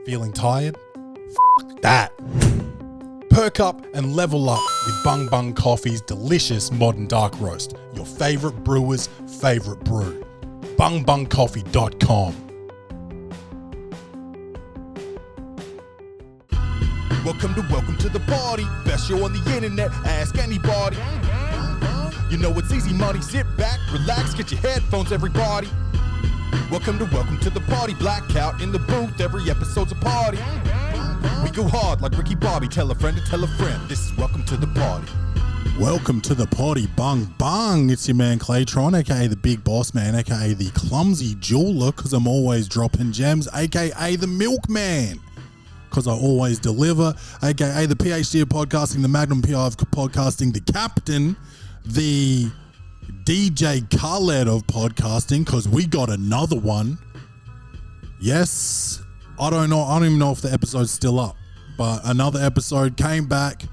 Feeling tired? That. Perk up and level up with Bung Bung Coffee's delicious modern dark roast. Your favourite brewer's favourite brew. bungbungcoffee.com. Welcome to the party. Best show on the internet. Ask anybody. You know it's easy money. Sit back, relax, get your headphones, everybody. Welcome to the party. Blackout in the booth. Every episode's a party. We go hard like Ricky Bobby. Tell a friend to tell a friend. This is Welcome to the Party. Welcome to the party, Bung Bung. It's your man Claytron, aka the Big Boss Man, aka the Clumsy Jeweler, because I'm always dropping gems, aka the Milkman, because I always deliver, aka the PhD of podcasting, the Magnum PI of podcasting, the Captain, the DJ Khaled of podcasting, because we got another one. Yes, I don't even know if the episode's still up, but another episode came back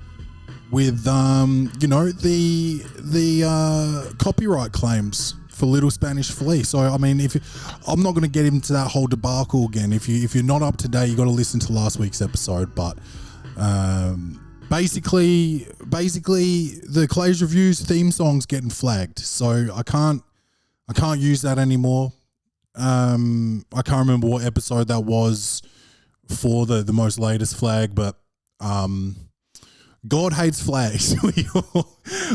with the copyright claims for Little Spanish Flea. So I mean, I'm not going to get into that whole debacle again. If you're not up to date, you got to listen to last week's episode. But basically, the Clay's Reviews theme song's getting flagged, so I can't use that anymore. I can't remember what episode that was for the most latest flag, but God hates flags.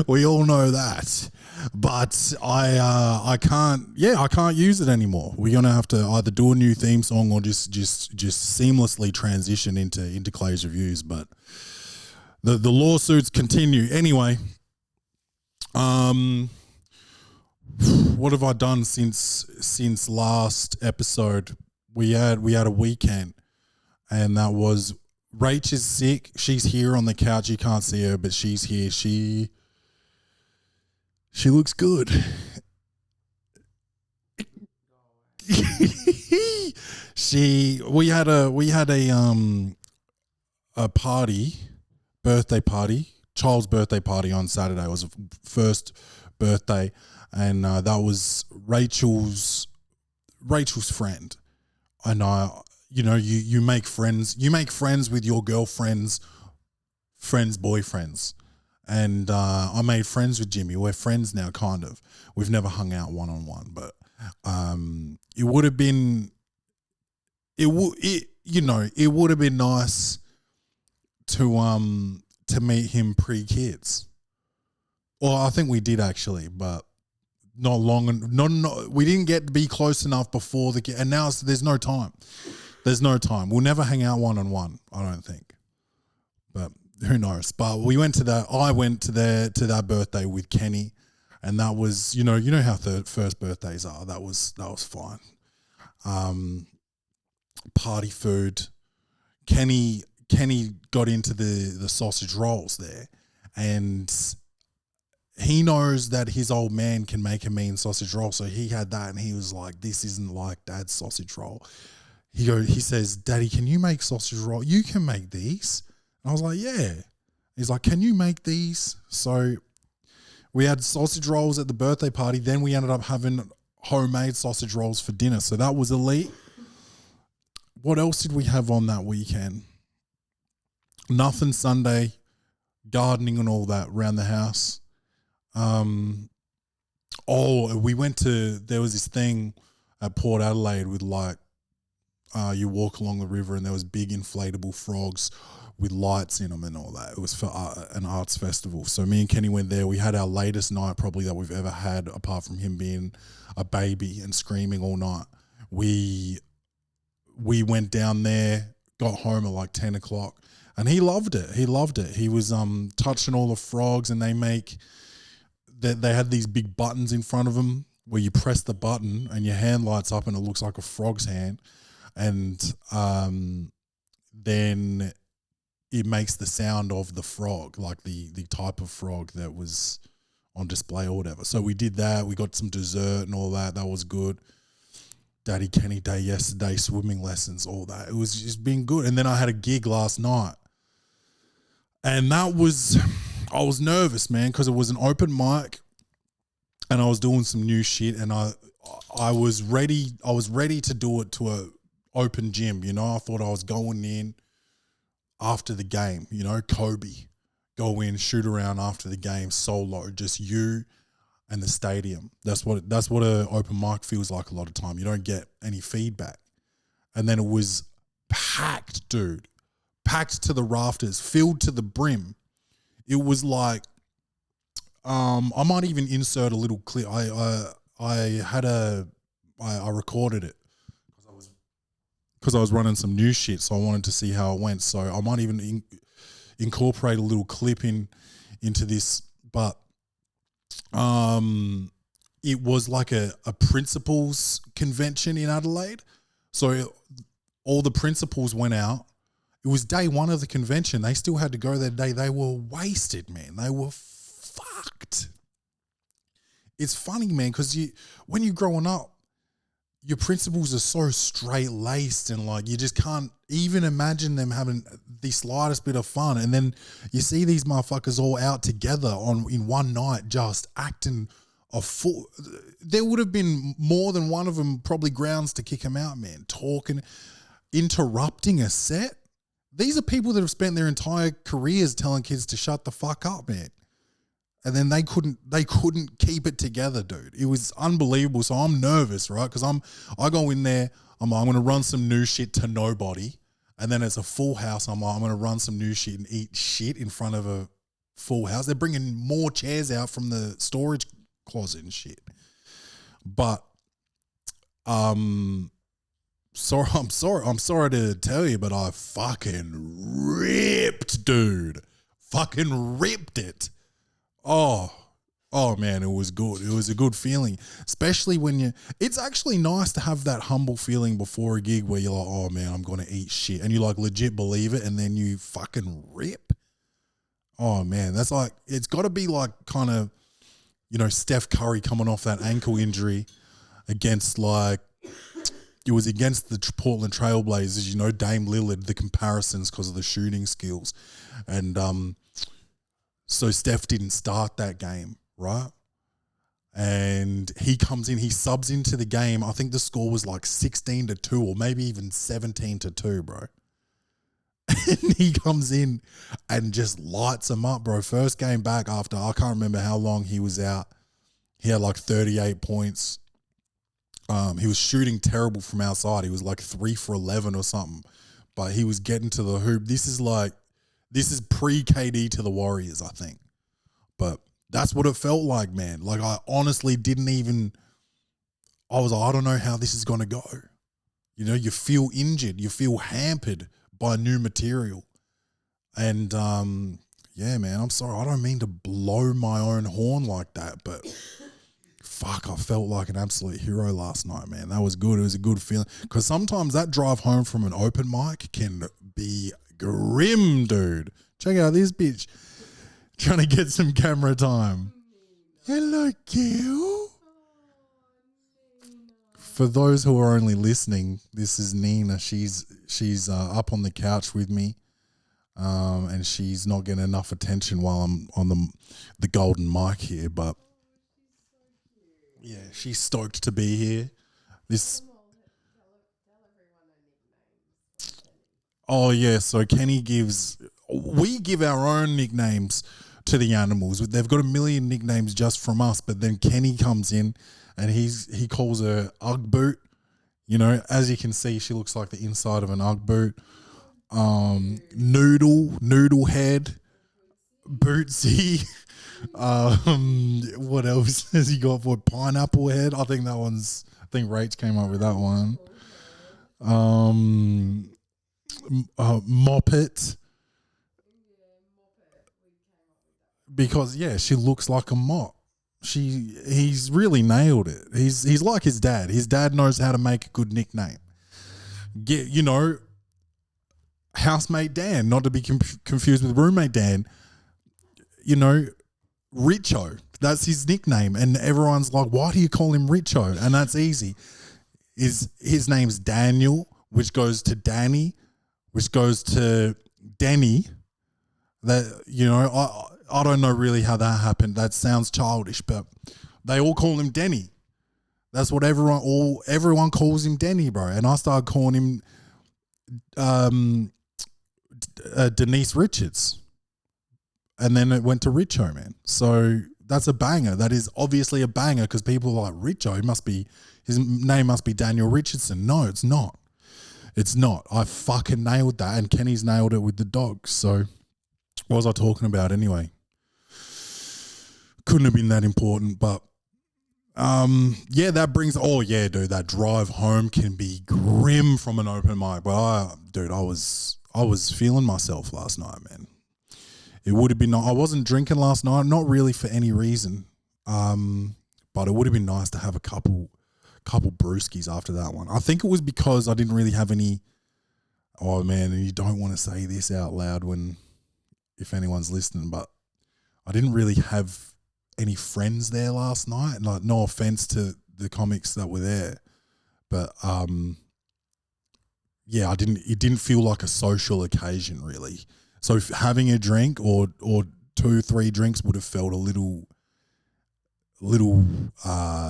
we all know that, but I can't use it anymore. We're gonna have to either do a new theme song or just seamlessly transition into Clay's Reviews. But the lawsuits continue anyway. What have I done since last episode? We had a weekend, and that was Rach is sick. She's here on the couch. You can't see her, but she's here. She looks good. We had a party, birthday party, child's birthday party on Saturday. It was a first birthday, and that was Rachel's friend. And you make friends with your girlfriend's friends' boyfriends. And I made friends with Jimmy. We're friends now, kind of. We've never hung out one-on-one, but it would have been nice to meet him pre-kids. Well, I think we did actually, but not long. We didn't get to be close enough before the kid, and now there's no time. There's no time. We'll never hang out one-on-one, I don't think. But who knows? But I went to that birthday with Kenny, and that was, you know how the first birthdays are. That was fine. Party food. Kenny got into the sausage rolls there, and he knows that his old man can make a mean sausage roll, so he had that, and he was like, "This isn't like Dad's sausage roll." He says, "Daddy, can you make sausage roll? You can make these." And I was like, "Yeah." He's like, "Can you make these?" So we had sausage rolls at the birthday party. Then we ended up having homemade sausage rolls for dinner. So that was elite. What else did we have on that weekend? Nothing Sunday, gardening and all that around the house. We went to, there was this thing at Port Adelaide with you walk along the river and there was big inflatable frogs with lights in them and all that. It was for an arts festival. So me and Kenny went there. We had our latest night probably that we've ever had, apart from him being a baby and screaming all night. We went down there, got home at like 10 o'clock, and he loved it. He was touching all the frogs, and they had these big buttons in front of them where you press the button and your hand lights up and it looks like a frog's hand. And then it makes the sound of the frog, like the type of frog that was on display or whatever. So we did that. We got some dessert and all that. That was good. Daddy Kenny Day yesterday, swimming lessons, all that. It was just been good. And then I had a gig last night. And I was nervous, man, because it was an open mic and I was doing some new shit, and I was ready to do it to open gym. You know, I thought I was going in after the game. You know, Kobe, go in, shoot around after the game, solo, just you and the stadium. That's what a open mic feels like a lot of time. You don't get any feedback. And then it was packed, dude. Packed to the rafters, filled to the brim. It was like, I might even insert a little clip. I recorded it because I was running some new shit, so I wanted to see how it went. So I might even incorporate a little clip into this, but it was like a principals convention in Adelaide. So all the principals went out. It was day one of the convention. They still had to go that day. They were wasted, man. They were fucked. It's funny, man, because when you're growing up, your principals are so straight-laced and like you just can't even imagine them having the slightest bit of fun. And then you see these motherfuckers all out together in one night just acting a fool. There would have been more than one of them probably grounds to kick them out, man. Talking, interrupting a set. These are people that have spent their entire careers telling kids to shut the fuck up, man. And then they couldn't keep it together, dude. It was unbelievable. So I'm nervous, right? Because I go in there, I'm going to run some new shit to nobody. And then it's a full house. I'm going to run some new shit and eat shit in front of a full house. They're bringing more chairs out from the storage closet and shit. But I'm sorry to tell you, but I fucking ripped, dude. Fucking ripped it. Oh man, it was good. It was a good feeling, especially when it's actually nice to have that humble feeling before a gig where you're like, oh man, I'm going to eat shit. And you like legit believe it. And then you fucking rip. Oh man, that's like, it's got to be like kind of, you know, Steph Curry coming off that ankle injury against like, it was against the Portland Trailblazers, you know, Dame Lillard, the comparisons because of the shooting skills. And so Steph didn't start that game, right? And he comes in, he subs into the game. I think the score was like 16-2 or maybe even 17-2, bro. And he comes in and just lights them up, bro. First game back after, I can't remember how long he was out. He had like 38 points. He was shooting terrible from outside. He was like 3 for 11 or something, but he was getting to the hoop. This is pre-KD to the Warriors, I think. But that's what it felt like, man. Like I honestly I was like, I don't know how this is going to go. You know, you feel injured. You feel hampered by new material. And yeah, man, I'm sorry. I don't mean to blow my own horn like that, but fuck, I felt like an absolute hero last night, man. That was good. It was a good feeling. Because sometimes that drive home from an open mic can be grim, dude. Check out this bitch trying to get some camera time. Hello, Gil. For those who are only listening, this is Nina. She's up on the couch with me, and she's not getting enough attention while I'm on the golden mic here. But yeah, she's stoked to be here. Oh yeah, so we give our own nicknames to the animals. They've got a million nicknames just from us, but then Kenny comes in and he calls her Ugg boot. You know, as you can see, she looks like the inside of an Ugg boot. Noodle head, Bootsy. What else has he got for pineapple head? I think Rach came up with that one. Moppet. Because she looks like a mop. He's really nailed it. He's like his dad. His dad knows how to make a good nickname. Housemate Dan, not to be confused with roommate Dan. You know, Richo. That's his nickname, and everyone's like, "Why do you call him Richo?" And that's easy. His name's Daniel, which goes to Danny, which goes to Denny. That, you know, I don't know really how that happened. That sounds childish, but they all call him Denny. That's what everyone calls him, Denny, bro. And I started calling him Denise Richards. And then it went to Richo, man. So that's a banger. That is obviously a banger because people are like, Richo, his name must be Daniel Richardson. No, it's not. It's not. I fucking nailed that. And Kenny's nailed it with the dogs. So what was I talking about anyway? Couldn't have been that important, but yeah, that brings, dude, that drive home can be grim from an open mic. But I was feeling myself last night, man. It would have been, I wasn't drinking last night, not really for any reason. But it would have been nice to have a couple brewskis after that one. I think it was because I didn't really have any, oh man, and you don't want to say this out loud if anyone's listening, but I didn't really have any friends there last night. Like, no offense to the comics that were there, but yeah, it didn't feel like a social occasion really. So having a drink or 2-3 drinks would have felt a little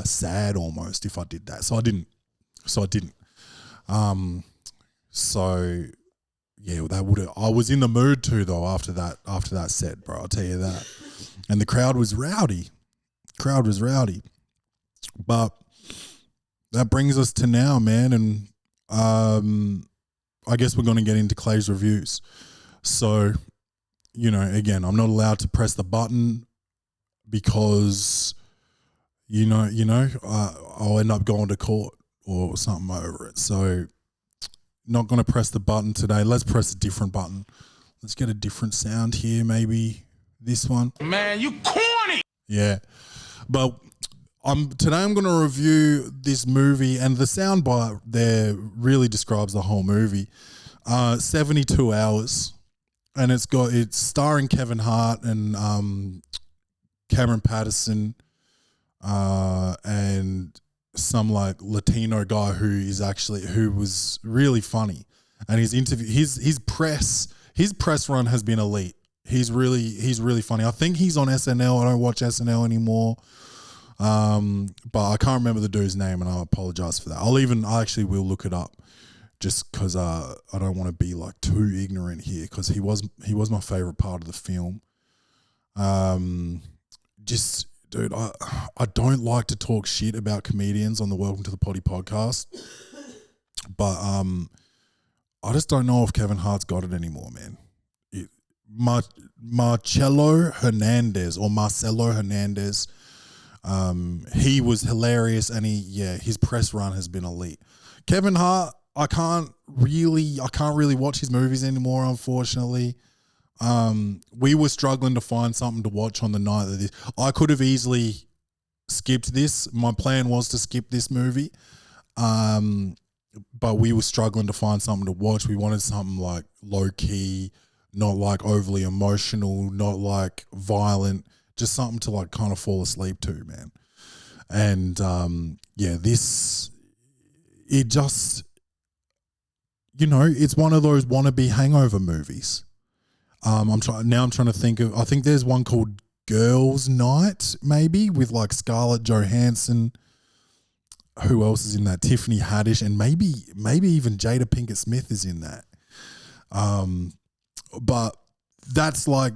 sad almost if I did that. So I didn't. So yeah, that would have. I was in the mood too though after that set, bro. I'll tell you that. And the crowd was rowdy. But that brings us to now, man. And I guess we're going to get into Clay's reviews. So, again, I'm not allowed to press the button because, I'll end up going to court or something over it. So, not going to press the button today. Let's press a different button. Let's get a different sound here, maybe this one. Man, you corny! Yeah. But today I'm going to review this movie, and the soundbite there really describes the whole movie. 72 hours. And it's starring Kevin Hart and Cameron Patterson and some like Latino guy who was really funny. And his press run has been elite. He's really funny. I think he's on SNL. I don't watch SNL anymore. But I can't remember the dude's name, and I apologize for that. I actually will look it up. Just because I don't want to be like too ignorant here, because he was my favorite part of the film. Dude, I don't like to talk shit about comedians on the Welcome to the Poddy podcast, but I just don't know if Kevin Hart's got it anymore, man. Marcello Hernández, he was hilarious, and his press run has been elite. Kevin Hart, I can't really watch his movies anymore, unfortunately. We were struggling to find something to watch on the night of this. I could have easily skipped this. My plan was to skip this movie. But we were struggling to find something to watch. We wanted something like low key, not like overly emotional, not like violent, just something to like kind of fall asleep to, man. And it's one of those wannabe hangover movies. I'm trying to think of. I think there's one called Girls' Night, maybe, with like Scarlett Johansson. Who else is in that? Tiffany Haddish, and maybe even Jada Pinkett Smith is in that. But that's like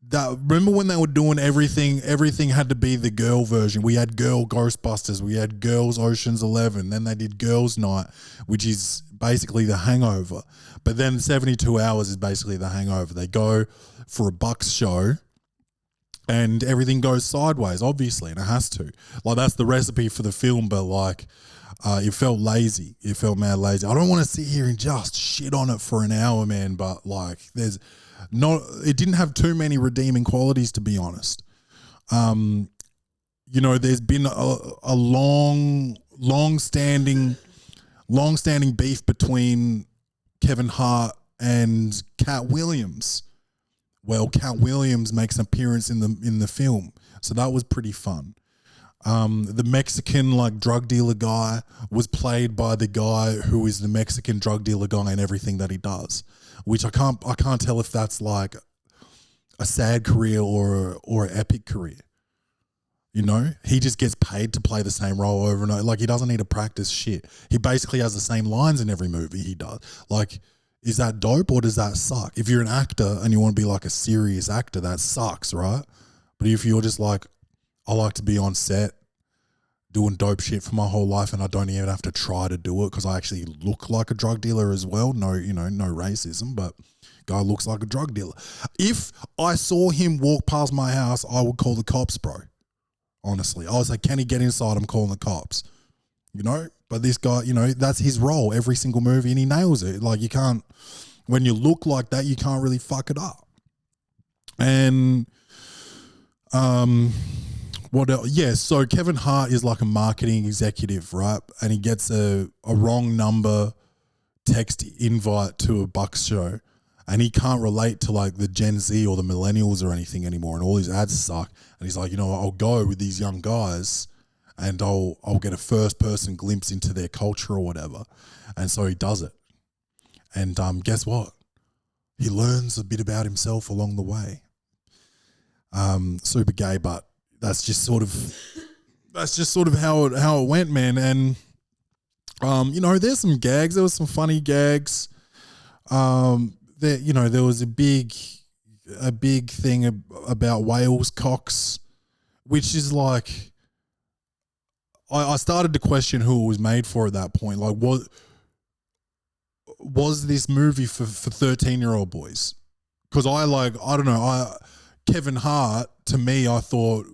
that. Remember when they were doing everything? Everything had to be the girl version. We had Girl Ghostbusters. We had Girls Ocean's 11. Then they did Girls' Night, which is basically the Hangover. But then 72 Hours is basically the Hangover. They go for a Bucks show, and everything goes sideways, obviously, and it has to. Like, that's the recipe for the film, but like, it felt lazy. It felt mad lazy. I don't want to sit here and just shit on it for an hour, man, but like, it didn't have too many redeeming qualities, to be honest. There's been a long-standing beef between Kevin Hart and Katt Williams. Well, Katt Williams makes an appearance in the film, so that was pretty fun. The Mexican like drug dealer guy was played by the guy who is the Mexican drug dealer guy in everything that he does, which I can't tell if that's like a sad career or an epic career. You know, he just gets paid to play the same role over and over. Like, he doesn't need to practice shit. He basically has the same lines in every movie he does. Like, is that dope or does that suck? If you're an actor and you want to be like a serious actor, that sucks, right? But if you're just like, I like to be on set doing dope shit for my whole life and I don't even have to try to do it because I actually look like a drug dealer as well. No, you know, no racism, but guy looks like a drug dealer. If I saw him walk past my house, I would call the cops, bro. Honestly, I was like, can he get inside? I'm calling the cops, you know? But this guy, you know, that's his role every single movie and he nails it. Like, you can't, when you look like that, you can't really fuck it up. And, what else? Yeah, so Kevin Hart is like a marketing executive, right? And he gets a wrong number text invite to a Bucks show. And he can't relate to like the Gen Z or the millennials or anything anymore. And all his ads suck. And he's like, you know, I'll go with these young guys and I'll get a first person glimpse into their culture or whatever. And so he does it. And guess what? He learns a bit about himself along the way. Super gay, but that's just sort of how it went, man. And you know, there's some gags. There was some funny gags. There was a big thing about whales cocks, which is like, I started to question who it was made for at that point. Like, what was this movie for 13-year-old boys? Because I don't know. Kevin Hart, to me, I thought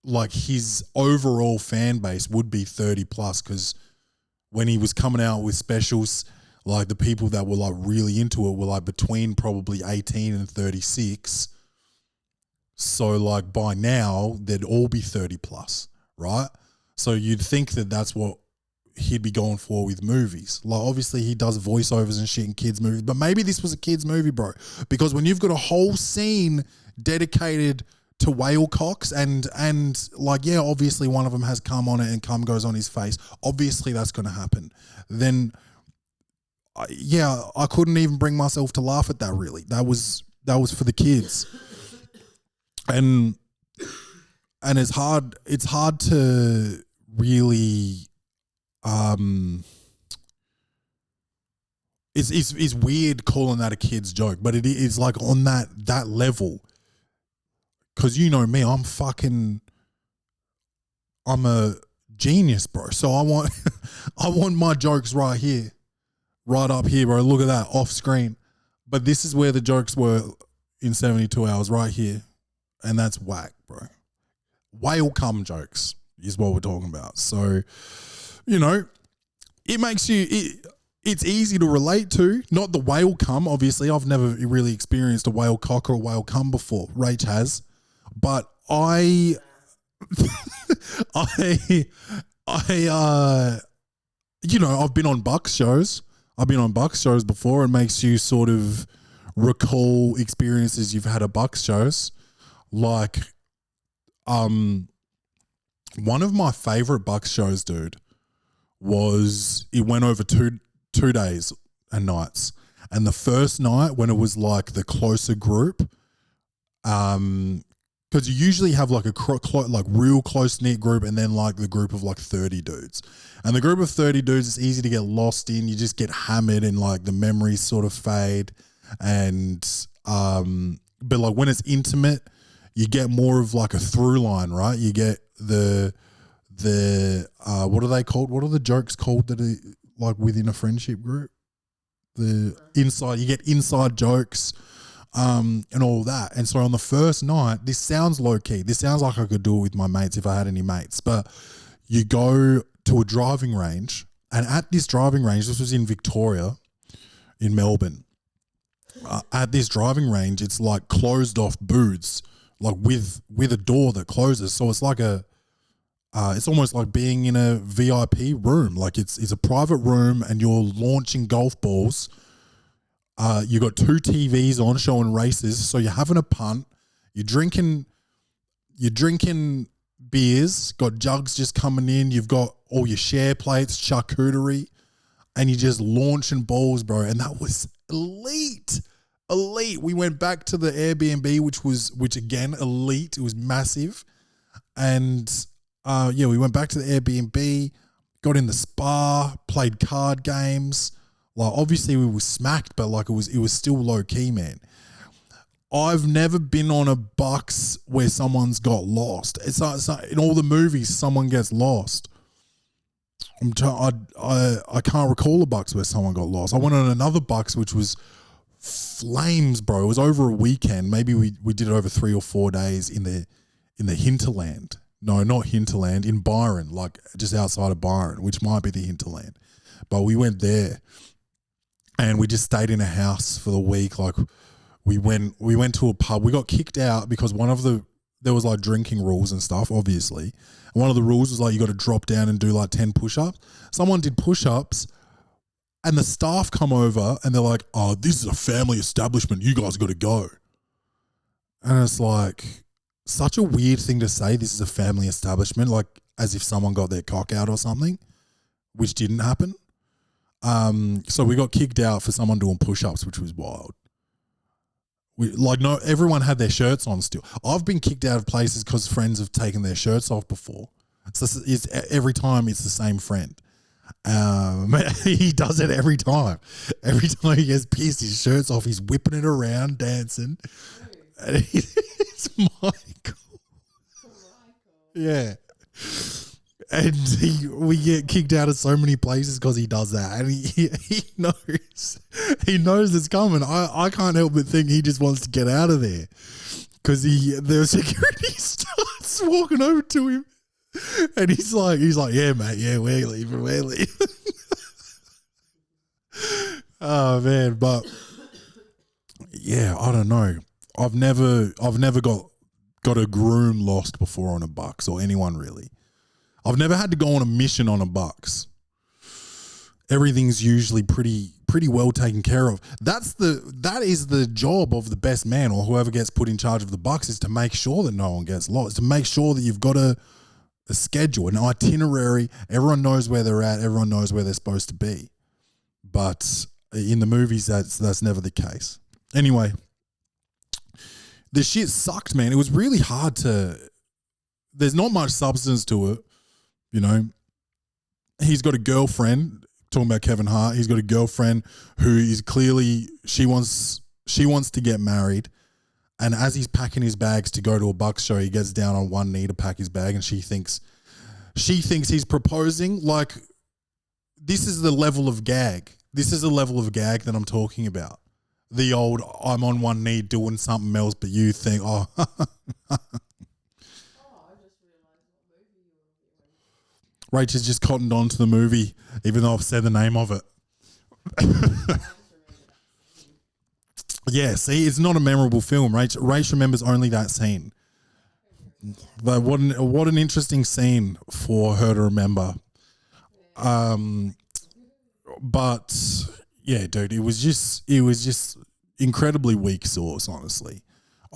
like his overall fan base would be 30 plus, because when he was coming out with specials, like the people that were like really into it were like between probably 18 and 36. So like by now they'd all be 30 plus, right? So you'd think that that's what he'd be going for with movies. Like obviously he does voiceovers and shit in kids movies, but maybe this was a kids movie, bro. Because when you've got a whole scene dedicated to whale cocks and like, yeah, obviously one of them has cum on it and cum goes on his face. Obviously that's going to happen. Then I couldn't even bring myself to laugh at that really. That was for the kids. And it's hard to really it's weird calling that a kid's joke, but it is like on that level. Cause you know me, I'm a genius, bro. So I want my jokes right here. Right up here, bro. Look at that, off screen. But this is where the jokes were in 72 hours, right here. And that's whack, bro. Whale cum jokes is what we're talking about. So, you know, it makes it's easy to relate to. Not the whale cum, obviously. I've never really experienced a whale cock or a whale cum before. Rach has. But I've been on Bucks shows. I've been on Bucks shows before. It makes you sort of recall experiences you've had at Bucks shows. Like, one of my favorite Bucks shows, dude, was it went over two days and nights. And the first night when it was like the closer group, because you usually have like a real close-knit group and then like the group of like 30 dudes. And the group of 30 dudes is easy to get lost in. You just get hammered and like the memories sort of fade. And but like when it's intimate, you get more of like a through line, right? You get the what are they called? What are the jokes called that are like within a friendship group? You get inside jokes. And all that. And so on the first night, this sounds low key. This sounds like I could do it with my mates if I had any mates. But you go to a driving range, and at this driving range, this was in Victoria, in Melbourne. At this driving range, it's like closed off booths, like with a door that closes. So it's like it's almost like being in a VIP room. Like it's a private room, and you're launching golf balls. You got 2 TVs on showing races, so you're having a punt. You're drinking beers. Got jugs just coming in. You've got all your share plates, charcuterie, and you're just launching balls, bro. And that was elite. We went back to the Airbnb, which again elite. It was massive, And we went back to the Airbnb, got in the spa, played card games. Like obviously we were smacked, but like it was still low key, man. I've never been on a bucks where someone's got lost. It's like in all the movies, someone gets lost. I can't recall a bucks where someone got lost. I went on another bucks which was flames, bro. It was over a weekend. Maybe we did it over 3 or 4 days in the hinterland. No, not hinterland, in Byron, like just outside of Byron, which might be the hinterland. But we went there and we just stayed in a house for the week. Like we went to a pub. We got kicked out because there was like drinking rules and stuff, obviously. And one of the rules was like you got to drop down and do like 10 push-ups. Someone did push-ups and the staff come over and they're like, oh, this is a family establishment. You guys got to go. And it's like such a weird thing to say, this is a family establishment, like as if someone got their cock out or something, which didn't happen. So we got kicked out for someone doing push-ups, which was wild. Everyone had their shirts on still. I've been kicked out of places because friends have taken their shirts off before. It's every time it's the same friend. He does it every time. Every time he gets pissed, his shirt's off. He's whipping it around, dancing. And it's Michael. Yeah. And we get kicked out of so many places because he does that, and he knows it's coming. I can't help but think he just wants to get out of there because the security starts walking over to him, and he's like, yeah, mate, yeah, we're leaving. Oh man, but yeah, I don't know. I've never got a groom lost before on a bucks or anyone really. I've never had to go on a mission on a bucks. Everything's usually pretty well taken care of. That is the job of the best man or whoever gets put in charge of the bucks, is to make sure that no one gets lost, to make sure that you've got a schedule, an itinerary. Everyone knows where they're at. Everyone knows where they're supposed to be. But in the movies, that's never the case. Anyway, the shit sucked, man. It was really hard there's not much substance to it. You know, he's got a girlfriend, talking about Kevin Hart. He's got a girlfriend who is clearly, she wants to get married. And as he's packing his bags to go to a bucks show, he gets down on one knee to pack his bag, and she thinks he's proposing. Like, this is the level of gag. This is the level of gag that I'm talking about. The old, I'm on one knee doing something else, but you think, oh, Rachel's just cottoned on to the movie, even though I've said the name of it. Yeah, see, it's not a memorable film. Rach remembers only that scene. But what an interesting scene for her to remember. But yeah, dude, it was just incredibly weak sauce, honestly.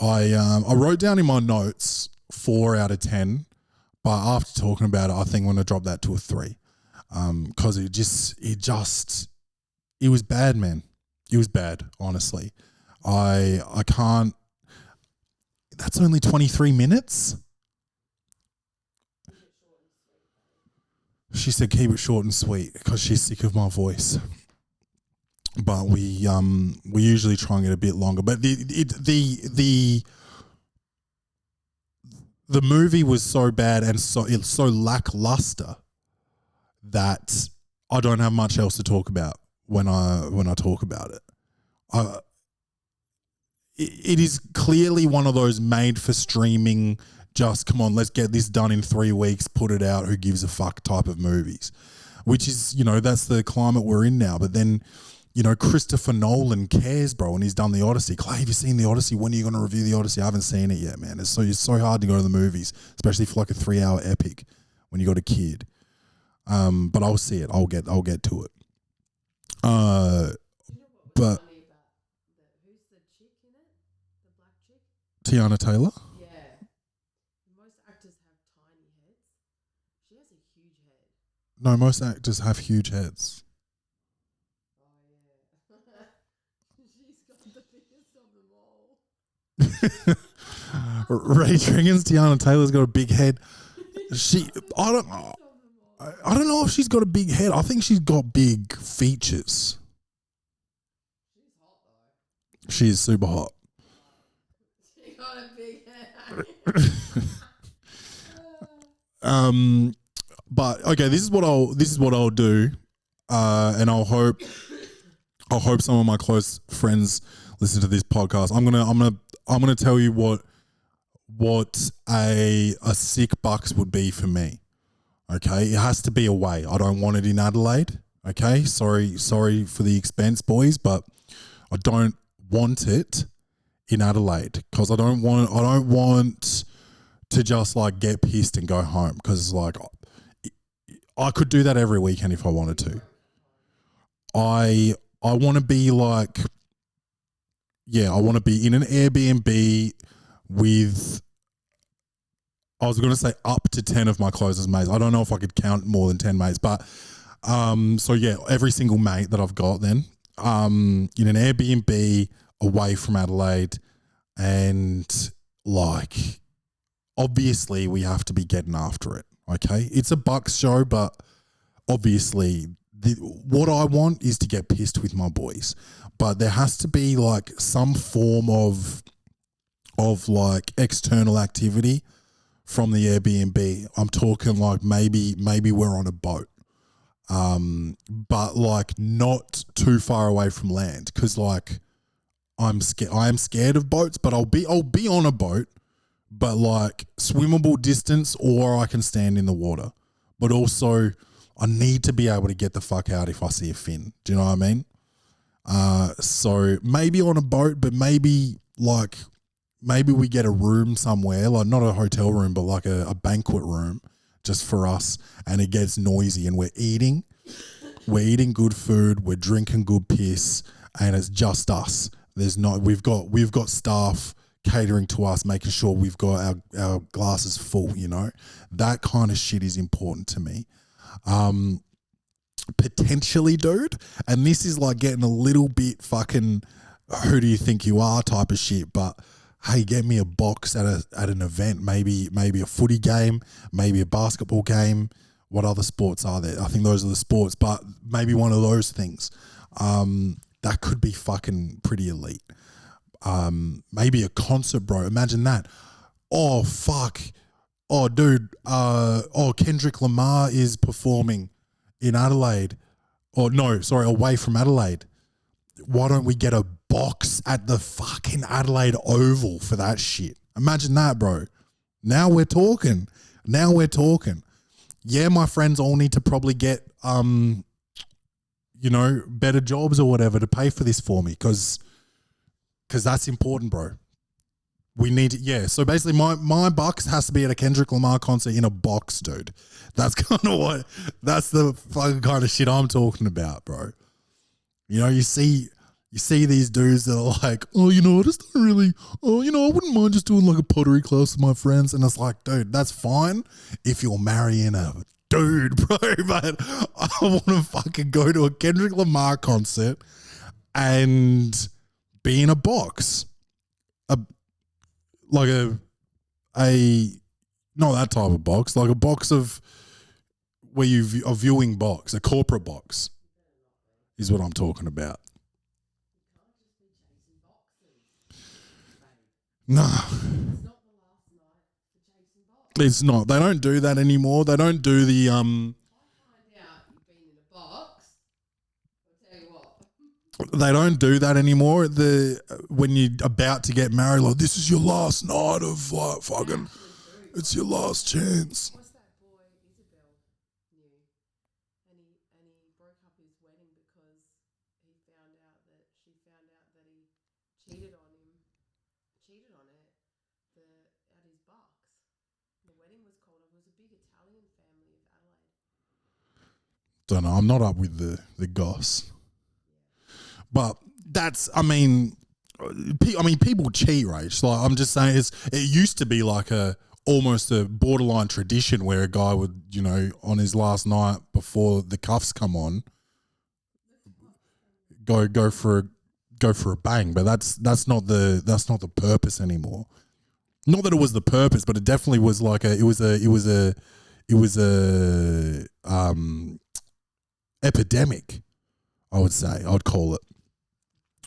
I wrote down in my notes 4 out of 10. But after talking about it, I think I'm going to drop that to a 3. Because it was bad, man. It was bad, honestly. I can't, that's only 23 minutes? She said keep it short and sweet because she's sick of my voice. But we usually try and get a bit longer. But the movie was so bad and it's so lackluster that I don't have much else to talk about when I talk about it. It is clearly one of those made for streaming, just come on, let's get this done in 3 weeks, put it out, who gives a fuck type of movies, which is, that's the climate we're in now. But then, Christopher Nolan cares, bro, and he's done The Odyssey. Clay, have you seen The Odyssey? When are you going to review The Odyssey? I haven't seen it yet, man. It's so hard to go to the movies, especially for like a 3-hour epic when you got a kid. But I'll see it. I'll get to it. But who's the chick in it? The black chick? Tiana Taylor? Yeah. Most actors have tiny heads. She has a huge head. No, most actors have huge heads. She's got the biggest of them all. Ray Triggins, Tiana Taylor's got a big head. I don't know if she's got a big head. I think she's got big features. She's hot though. She is super hot. She got a big head. But okay, this is what I'll do, and I'll hope some of my close friends listen to this podcast. I'm gonna tell you what a sick bucks would be for me. Okay, it has to be away. I don't want it in Adelaide. Okay, sorry for the expense, boys, but I don't want it in Adelaide because I don't want to just like get pissed and go home because like I could do that every weekend if I wanted to. I want to be like, yeah, I want to be in an Airbnb with, I was going to say up to 10 of my closest mates. I don't know if I could count more than 10 mates, but so yeah, every single mate that I've got then in an Airbnb away from Adelaide, and like obviously we have to be getting after it. Okay, it's a Bucks show, but obviously what I want is to get pissed with my boys, but there has to be like some form of like external activity from the Airbnb. I'm talking like maybe we're on a boat, but like not too far away from land because like I am scared of boats, but I'll be on a boat, but like swimmable distance, or I can stand in the water. But also I need to be able to get the fuck out if I see a fin. Do you know what I mean? So maybe on a boat, but maybe we get a room somewhere, like not a hotel room, but like a banquet room just for us, and it gets noisy and we're eating good food, we're drinking good piss, and it's just us. We've got staff catering to us, making sure we've got our glasses full, you know. That kind of shit is important to me. Potentially, dude, and this is like getting a little bit fucking who do you think you are type of shit, but hey, get me a box at an event, maybe a footy game, maybe a basketball game. What other sports are there? I think those are the sports, but maybe one of those things. That could be fucking pretty elite. Maybe a concert, bro. Imagine that. Oh, fuck. Oh, dude. Kendrick Lamar is performing in Adelaide. Or no, sorry, away from Adelaide. Why don't we get a box at the fucking Adelaide Oval for that shit? Imagine that, bro. Now we're talking. Yeah, my friends all need to probably get, better jobs or whatever to pay for this for me because that's important, bro. We need so basically my bucks has to be at a Kendrick Lamar concert in a box, dude. That's that's the fucking kind of shit I'm talking about, bro. You know, you see these dudes that are like, oh, you know, I just don't really, oh, you know, I wouldn't mind just doing like a pottery class with my friends. And it's like, dude, that's fine if you're marrying a dude, bro. But I want to fucking go to a Kendrick Lamar concert and be in a box. Not that type of box, like a box of where a viewing box, a corporate box is what I'm talking about. No. It's not. They don't do that anymore. They don't do the I find out you've been in a box. I'll tell you what. They don't do that anymore. When you're about to get married, like this is your last night of like fucking, it's your last chance. What's that boy Isabel knew? And he broke up his wedding because she found out that he cheated on it at his bucks. The wedding was called. It was a big Italian family of Adelaide. Don't know. I'm not up with the goss. But that's, people cheat, right? Like I'm just saying, it used to be like almost a borderline tradition where a guy would, you know, on his last night before the cuffs come on, go for a bang. But that's not the purpose anymore. Not that it was the purpose, but it definitely was like it was a epidemic, I would say. I'd call it.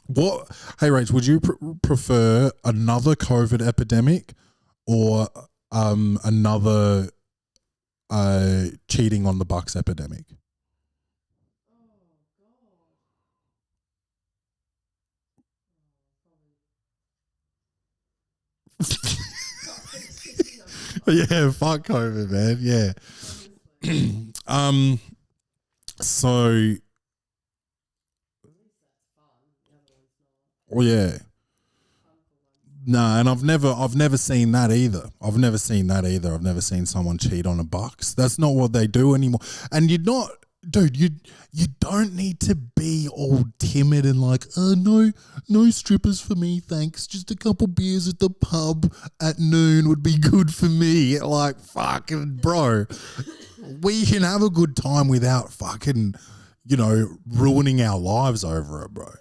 What? Hey, Rach, would you prefer another COVID epidemic or another cheating on the Bucks epidemic? Yeah, fuck COVID, man. Yeah. So. Oh yeah. No, and I've never seen that either. I've never seen someone cheat on a Bucks. That's not what they do anymore. And you don't need to be all timid and like, no strippers for me, thanks. Just a couple beers at the pub at noon would be good for me. Like, fucking bro, we can have a good time without fucking, ruining our lives over it, bro.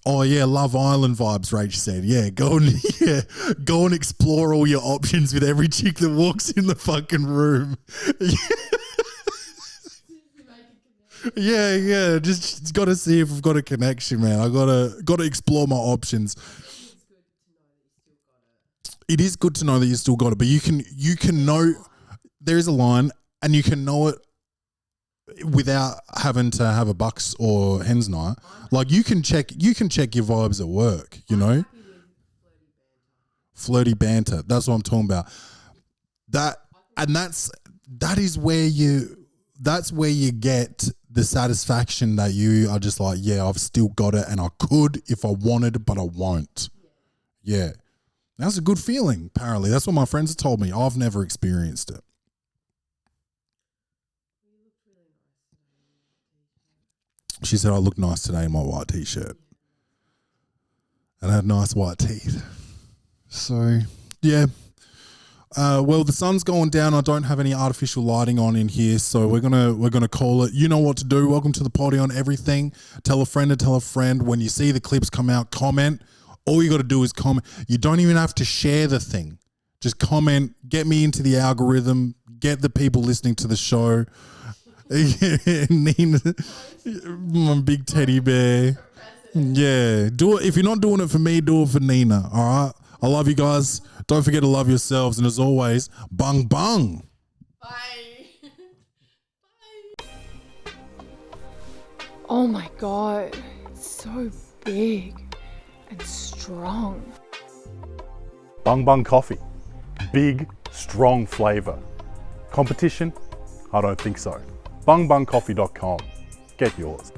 Oh yeah, Love Island vibes, Rach said. Yeah, go and explore all your options with every chick that walks in the fucking room. Yeah, just got to see if we've got a connection, man. I gotta explore my options. It is good to know that you still got it, but you can know there is a line, and you can know it without having to have a Bucks or Hens night. Like you can check your vibes at work, flirty banter. That's what I'm talking about. That's where you get the satisfaction that you are just like, yeah, I've still got it, and I could if I wanted, but I won't. Yeah. That's a good feeling, apparently. That's what my friends have told me. I've never experienced it. She said I look nice today in my white t-shirt. And I had nice white teeth. So, yeah. Well, the sun's going down. I don't have any artificial lighting on in here, so we're gonna call it. You know what to do. Welcome to the Poddy on everything. Tell a friend to tell a friend. When you see the clips come out, comment. All you got to do is comment. You don't even have to share the thing. Just comment. Get me into the algorithm. Get the people listening to the show. Nina, my big teddy bear. Yeah, do it. If you're not doing it for me, do it for Nina. All right. I love you guys. Don't forget to love yourselves. And as always, bung bung. Bye. Bye. Oh my God. It's so big and strong. Bung Bung Coffee. Big, strong flavour. Competition? I don't think so. bungbungcoffee.com. Get yours.